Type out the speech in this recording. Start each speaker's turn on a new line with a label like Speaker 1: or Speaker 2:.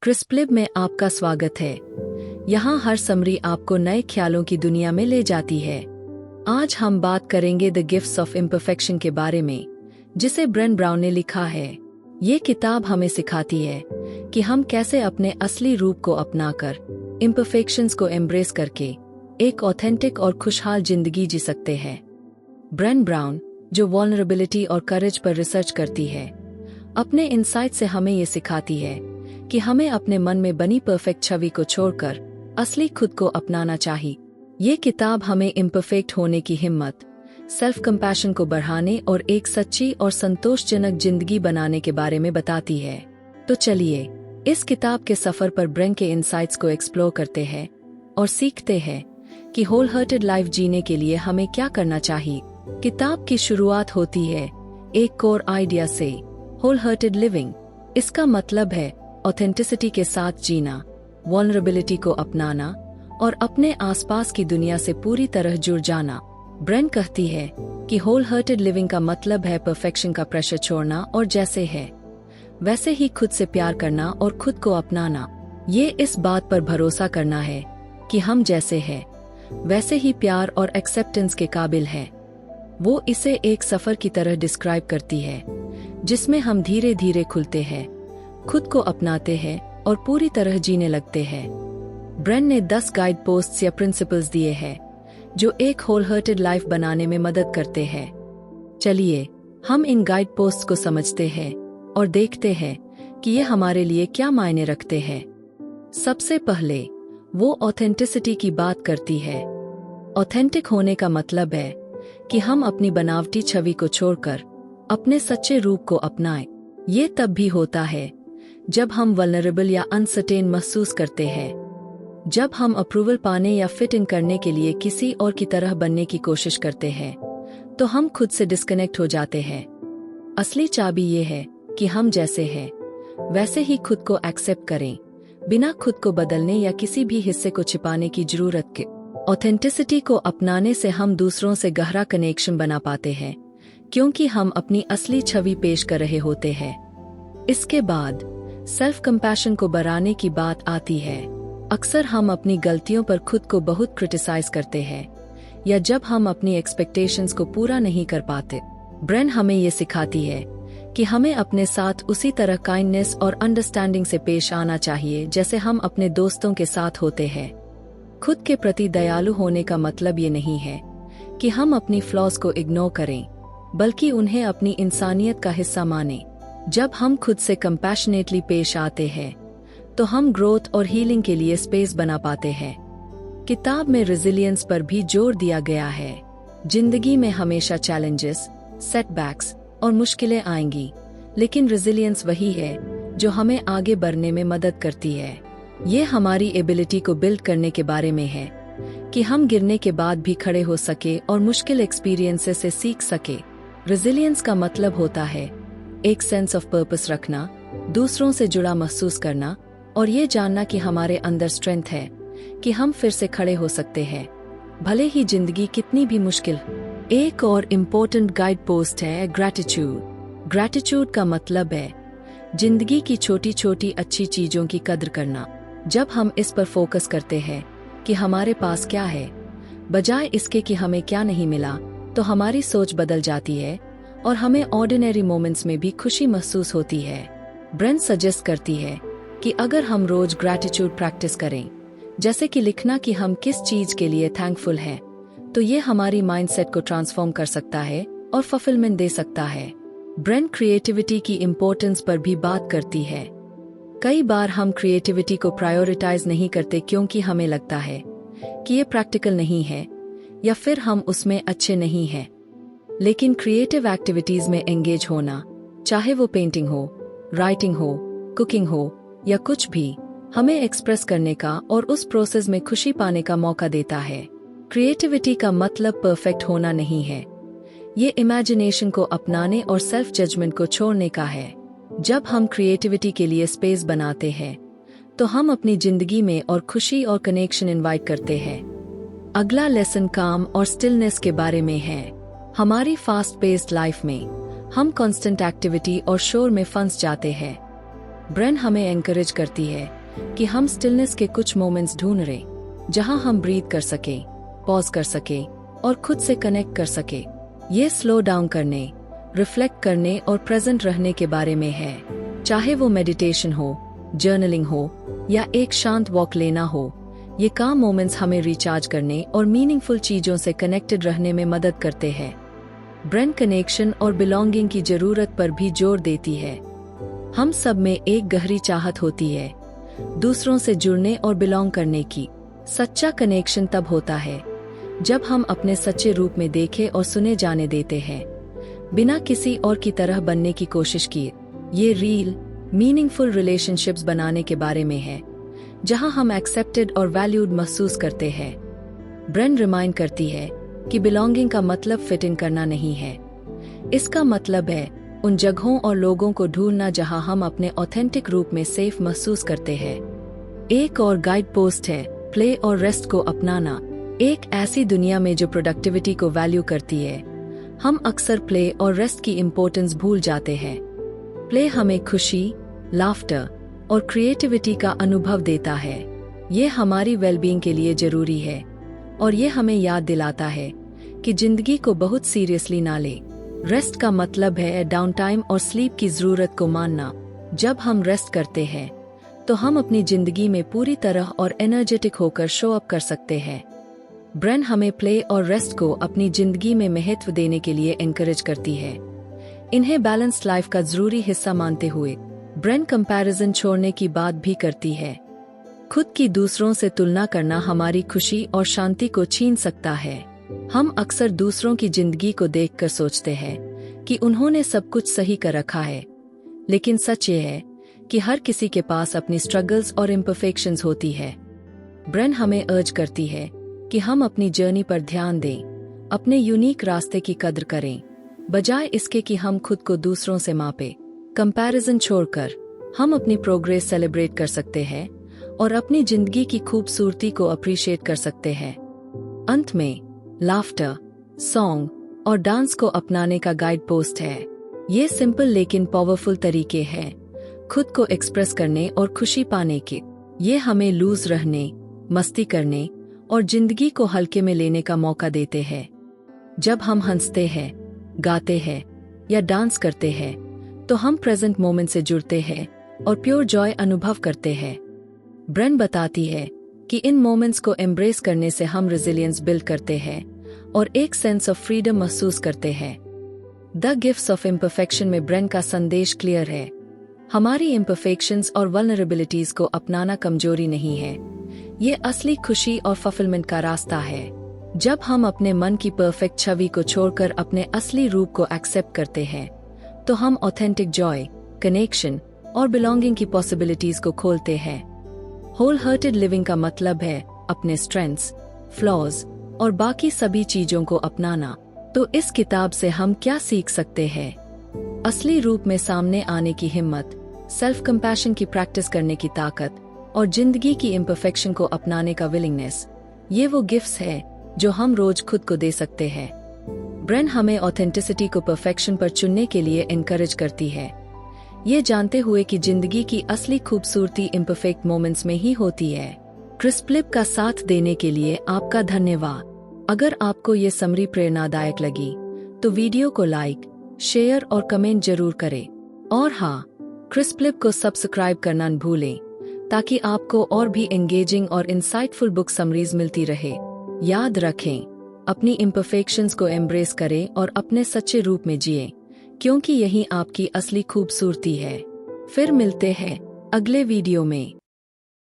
Speaker 1: क्रिस्पलिब में आपका स्वागत है। यहाँ हर समरी आपको नए ख्यालों की दुनिया में ले जाती है। आज हम बात करेंगे द गिफ्ट्स ऑफ इम्परफेक्शन के बारे में, जिसे ब्रेन ब्राउन ने लिखा है। ये किताब हमें सिखाती है कि हम कैसे अपने असली रूप को अपनाकर, इम्परफेक्शंस को एम्ब्रेस करके एक ऑथेंटिक और खुशहाल जिंदगी जी सकते हैं। ब्रेन ब्राउन, जो वल्नरेबिलिटी और करेज पर रिसर्च करती है, अपने इनसाइट से हमें ये सिखाती है कि हमें अपने मन में बनी परफेक्ट छवि को छोड़कर असली खुद को अपनाना चाहिए। ये किताब हमें इम्परफेक्ट होने की हिम्मत, सेल्फ कंपैशन को बढ़ाने और एक सच्ची और संतोषजनक जिंदगी बनाने के बारे में बताती है। तो चलिए इस किताब के सफर पर ब्रेन के इनसाइट्स को एक्सप्लोर करते हैं और सीखते हैं कि होल हार्टेड लाइफ जीने के लिए हमें क्या करना चाहिए। किताब की शुरुआत होती है एक कोर आइडिया से, होल हार्टेड लिविंग। इसका मतलब है ऑथेंटिसिटी के साथ जीना, वल्नरेबिलिटी को अपनाना और अपने आसपास की दुनिया से पूरी तरह जुड़ जाना। ब्रेन कहती है कि होल हार्टेड लिविंग का मतलब है परफेक्शन का प्रेशर छोड़ना और जैसे है वैसे ही खुद से प्यार करना और खुद को अपनाना। ये इस बात पर भरोसा करना है कि हम जैसे हैं वैसे ही प्यार और एक्सेप्टेंस के काबिल हैं। वो इसे एक सफर की तरह डिस्क्राइब करती है जिसमें हम धीरे धीरे खुलते हैं, खुद को अपनाते हैं और पूरी तरह जीने लगते हैं। ब्रेन ने 10 गाइड पोस्ट्स या प्रिंसिपल्स दिए हैं जो एक होल हार्टेड लाइफ बनाने में मदद करते हैं। चलिए हम इन गाइड पोस्ट्स को समझते हैं और देखते हैं कि ये हमारे लिए क्या मायने रखते हैं। सबसे पहले वो ऑथेंटिसिटी की बात करती है। ऑथेंटिक होने का मतलब है कि हम अपनी बनावटी छवि को छोड़कर अपने सच्चे रूप को अपनाएं। ये तब भी होता है जब हम वल्नरेबल या अनसर्टेन महसूस करते हैं, जब हम अप्रूवल पाने या फिट इन करने के लिए किसी और की तरह बनने की कोशिश करते हैं, तो हम खुद से डिस्कनेक्ट हो जाते हैं। असली चाबी ये है कि हम जैसे हैं वैसे ही खुद को एक्सेप्ट करें, बिना खुद को बदलने या किसी भी हिस्से को छिपाने की जरूरत के। ऑथेंटिसिटी को अपनाने से हम दूसरों से गहरा कनेक्शन बना पाते हैं, क्योंकि हम अपनी असली छवि पेश कर रहे होते हैं। इसके बाद सेल्फ कंपैशन को बढ़ाने की बात आती है। अक्सर हम अपनी गलतियों पर खुद को बहुत क्रिटिसाइज करते हैं या जब हम अपनी एक्सपेक्टेशंस को पूरा नहीं कर पाते। ब्रेन हमें ये सिखाती है कि हमें अपने साथ उसी तरह काइंडनेस और अंडरस्टैंडिंग से पेश आना चाहिए जैसे हम अपने दोस्तों के साथ होते हैं। खुद के प्रति दयालु होने का मतलब ये नहीं है कि हम अपनी फ्लॉज को इग्नोर करें, बल्कि उन्हें अपनी इंसानियत का हिस्सा मानें। जब हम खुद से कंपैशनेटली पेश आते हैं तो हम ग्रोथ और हीलिंग के लिए स्पेस बना पाते हैं। किताब में रेजिलियंस पर भी जोर दिया गया है। जिंदगी में हमेशा चैलेंजेस, सेटबैक्स और मुश्किलें आएंगी, लेकिन रेजिलियंस वही है जो हमें आगे बढ़ने में मदद करती है। ये हमारी एबिलिटी को बिल्ड करने के बारे में है कि हम गिरने के बाद भी खड़े हो सके और मुश्किल एक्सपीरियंसेस से सीख सके। रेजिलियंस का मतलब होता है एक सेंस ऑफ पर्पस रखना, दूसरों से जुड़ा महसूस करना और ये जानना कि हमारे अंदर स्ट्रेंथ है कि हम फिर से खड़े हो सकते हैं, भले ही जिंदगी कितनी भी मुश्किल। एक और इम्पोर्टेंट गाइड पोस्ट है ग्रैटिट्यूड। ग्रैटिट्यूड का मतलब है जिंदगी की छोटी छोटी अच्छी चीजों की कद्र करना। जब हम इस पर फोकस करते हैं कि हमारे पास क्या है, बजाय इसके कि हमें क्या नहीं मिला, तो हमारी सोच बदल जाती है और हमें ऑर्डिनरी मोमेंट्स में भी खुशी महसूस होती है। ब्रेन सजेस्ट करती है कि अगर हम रोज ग्रैटिट्यूड प्रैक्टिस करें, जैसे कि लिखना कि हम किस चीज के लिए थैंकफुल हैं, तो ये हमारी माइंडसेट को ट्रांसफॉर्म कर सकता है और फुलफिलमेंट दे सकता है। ब्रेन क्रिएटिविटी की इम्पोर्टेंस पर भी बात करती है। कई बार हम क्रिएटिविटी को प्रायोरिटाइज नहीं करते क्योंकि हमें लगता है कि ये प्रैक्टिकल नहीं है या फिर हम उसमें अच्छे नहीं हैं। लेकिन क्रिएटिव एक्टिविटीज में एंगेज होना, चाहे वो पेंटिंग हो, राइटिंग हो, कुकिंग हो या कुछ भी, हमें एक्सप्रेस करने का और उस प्रोसेस में खुशी पाने का मौका देता है। क्रिएटिविटी का मतलब परफेक्ट होना नहीं है, ये इमेजिनेशन को अपनाने और सेल्फ जजमेंट को छोड़ने का है। जब हम क्रिएटिविटी के लिए स्पेस बनाते हैं तो हम अपनी जिंदगी में और खुशी और कनेक्शन इनवाइट करते हैं। अगला लेसन काम और स्टिलनेस के बारे में है। हमारी फास्ट पेस्ड लाइफ में हम कांस्टेंट एक्टिविटी और शोर में फंस जाते हैं। ब्रेन हमें एनकरेज करती है कि हम स्टिलनेस के कुछ मोमेंट्स ढूंढ रहे, जहां हम ब्रीथ कर सके, पॉज कर सके और खुद से कनेक्ट कर सके। ये स्लो डाउन करने, रिफ्लेक्ट करने और प्रेजेंट रहने के बारे में है। चाहे वो मेडिटेशन हो, जर्नलिंग हो या एक शांत वॉक लेना हो, ये काम मोमेंट्स हमें रिचार्ज करने और मीनिंगफुल चीजों से कनेक्टेड रहने में मदद करते हैं। ब्रेन कनेक्शन और बिलोंगिंग की जरूरत पर भी जोर देती है। हम सब में एक गहरी चाहत होती है दूसरों से जुड़ने और बिलोंग करने की। सच्चा कनेक्शन तब होता है जब हम अपने सच्चे रूप में देखे और सुने जाने देते हैं, बिना किसी और की तरह बनने की कोशिश किए। ये रील मीनिंगफुल रिलेशनशिप्स बनाने के बारे में है, जहां हम एक्सेप्टेड और वैल्यूड महसूस करते हैं। ब्रेन रिमाइंड करती है कि बिलोंगिंग का मतलब फिट इन करना नहीं है। इसका मतलब है उन जगहों और लोगों को ढूंढना जहां हम अपने ऑथेंटिक रूप में सेफ महसूस करते हैं। एक और गाइड पोस्ट है प्ले और रेस्ट को अपनाना। एक ऐसी दुनिया में जो प्रोडक्टिविटी को वैल्यू करती है, हम अक्सर प्ले और रेस्ट की इम्पोर्टेंस भूल जाते हैं। प्ले हमें खुशी, लाफ्टर और क्रिएटिविटी का अनुभव देता है। ये हमारी वेलबींग के लिए जरूरी है और ये हमें याद दिलाता है कि जिंदगी को बहुत सीरियसली ना ले। रेस्ट का मतलब है डाउन टाइम और स्लीप की जरूरत को मानना। जब हम रेस्ट करते हैं तो हम अपनी जिंदगी में पूरी तरह और एनर्जेटिक होकर शो अप कर सकते हैं। ब्रेन हमें प्ले और रेस्ट को अपनी जिंदगी में महत्व देने के लिए एनकरेज करती है। इन्हें बैलेंस्ड लाइफ का जरूरी हिस्सा मानते हुए ब्रेन कंपैरिजन छोड़ने की बात भी करती है। खुद की दूसरों से तुलना करना हमारी खुशी और शांति को छीन सकता है। हम अक्सर दूसरों की जिंदगी को देखकर सोचते हैं कि उन्होंने सब कुछ सही कर रखा है, लेकिन सच ये है कि हर किसी के पास अपनी स्ट्रगल्स और इम्परफेक्शंस होती है। ब्रेन हमें अर्ज करती है कि हम अपनी जर्नी पर ध्यान दें, अपने यूनिक रास्ते की कद्र करें, बजाय इसके कि हम खुद को दूसरों से मापें। कंपैरिजन छोड़कर हम अपनी प्रोग्रेस सेलिब्रेट कर सकते हैं और अपनी जिंदगी की खूबसूरती को अप्रिशिएट कर सकते हैं। अंत में लाफ्टर, सॉन्ग और डांस को अपनाने का गाइड पोस्ट है। ये सिंपल लेकिन पावरफुल तरीके हैं खुद को एक्सप्रेस करने और खुशी पाने के। ये हमें लूज रहने, मस्ती करने और जिंदगी को हल्के में लेने का मौका देते हैं। जब हम हंसते हैं, गाते हैं या डांस करते हैं तो हम प्रेजेंट मोमेंट से जुड़ते हैं और प्योर जॉय अनुभव करते हैं। ब्रेन बताती है कि इन मोमेंट्स को एम्ब्रेस करने से हम रेजिलियंस बिल्ड करते हैं और एक सेंस ऑफ फ्रीडम महसूस करते हैं। द गिफ्ट्स ऑफ इम्परफेक्शन में ब्रेन का संदेश क्लियर है। हमारी इम्परफेक्शंस और वल्नरेबिलिटीज को अपनाना कमजोरी नहीं है, ये असली खुशी और फुलफिलमेंट का रास्ता है। जब हम अपने मन की परफेक्ट छवि को छोड़कर अपने असली रूप को एक्सेप्ट करते हैं तो हम ऑथेंटिक जॉय, कनेक्शन और बिलोंगिंग की पॉसिबिलिटीज को खोलते हैं। होल हार्टेड लिविंग का मतलब है अपने स्ट्रेंथ्स, फ्लॉज और बाकी सभी चीजों को अपनाना। तो इस किताब से हम क्या सीख सकते हैं? असली रूप में सामने आने की हिम्मत, सेल्फ कंपैशन की प्रैक्टिस करने की ताकत और जिंदगी की इम्परफेक्शन को अपनाने का विलिंगनेस। ये वो गिफ्ट्स है जो हम रोज खुद को दे सकते हैं। ब्रेन हमें ऑथेंटिसिटी को परफेक्शन पर चुनने के लिए एनकरेज करती है, ये जानते हुए कि जिंदगी की असली खूबसूरती इम्परफेक्ट मोमेंट्स में ही होती है। क्रिस्पलिप का साथ देने के लिए आपका धन्यवाद। अगर आपको ये समरी प्रेरणादायक लगी तो वीडियो को लाइक, शेयर और कमेंट जरूर करें। और हाँ, क्रिस्पलिप को सब्सक्राइब करना न भूलें ताकि आपको और भी एंगेजिंग और इंसाइटफुल बुक समरीज मिलती रहे। याद रखें, अपनी इम्परफेक्शंस को एम्ब्रेस करें और अपने सच्चे रूप में जिएं, क्योंकि यही आपकी असली खूबसूरती है। फिर मिलते हैं अगले वीडियो में।